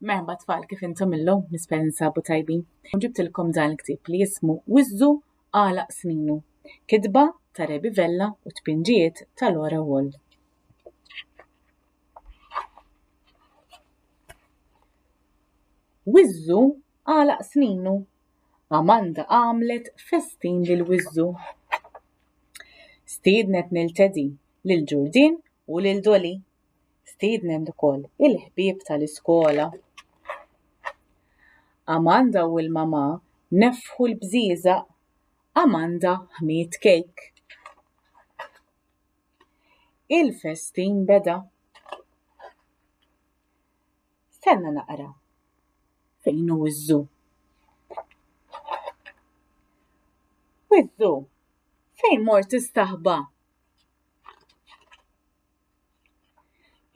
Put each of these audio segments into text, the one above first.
Merħba tfal kif intom illum nispera ninsabu tajbin. Ġibtilkom dan il-ktieb li jismu Wizzu għalaq sninu, kitba ta' Rebi Vella u tpinġijiet ta' Laura Wall. Wizzu għalaq sninu, Amanda għamlet festin lil Wizzu. Stiednet lil Teddy, lil Ġurdin u lil Dolly. Stiednet ukoll il-ħbieb tal-iskola. Amanda u l-mama nefħu l-bżieżaq. Amanda ħmiet kejk. Il-festin beda. Stenna naqra. Fejn hu Wizzu? Wizzu, fejn mort istaħba?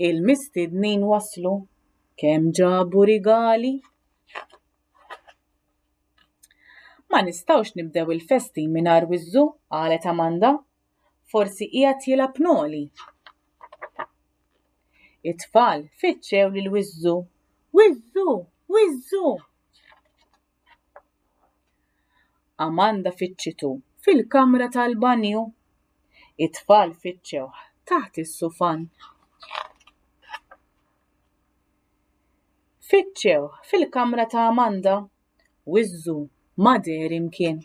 Il-mistiednin waslu, kemm ġabu rigali. Ma nistgħux nibdew il-festin mingħajr Wizzu, qalet Amanda. Forsi qiegħed jilgħab noli. It-tfal fittxew lil Wizzu. Wizzu, Wizzu! Amanda fittxitu fil-kamra tal-banju. It-tfal fittxew taħt is-sufan. Fittxew fil-kamra ta' Amanda. Wizzu ma der imkien.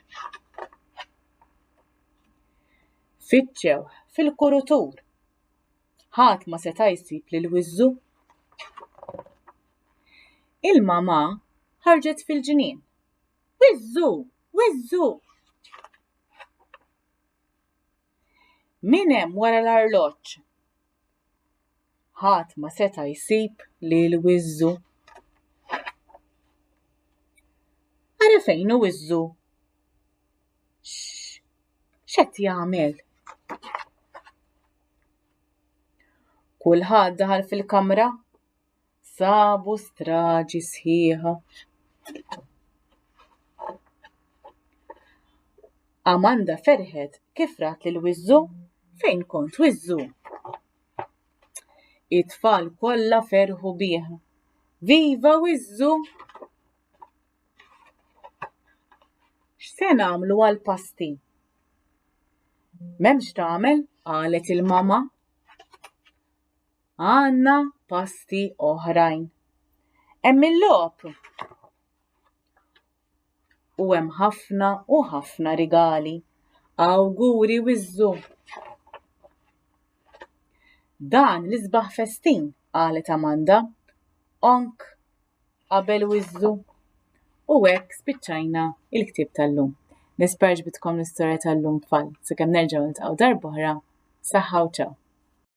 Fittxew fil-kurutur. Ħadd ma seta' jsib lil Wizzu. Il-mama ħarġet fil-ġinien. Wizzu! Wizzu! Min hemm wara l-arloġġ? Ħadd ma seta' jsib lil Wizzu. Ara fejn hu Wizzu? X'qed jagħmel? Kulħadd daħal fil-kamra. Sabu straġi sħiħa. Amanda ferħet kif rat lil Wizzu. Fejn kont Wizzu? It-tfal kollha ferħu bih. Viva Wizzu! X'se nagħmlu għall-pasti? M'hemmx tagħmel, qalet il-mama. Għandna pasti oħrajn. Hemm il-logħob. U hemm ħafna u ħafna rigali. Awguri Wizzu. Dan l-isbaħ festin, qalet Amanda. Onk qabel Wizzu. U hekk spiċċajna il-ktieb tal-lum. Nispera ġbitkom l-istorja tal-lum tfal. Sakemm nerġgħu niltaqgħu darb'oħra. Saħħa u ċaw.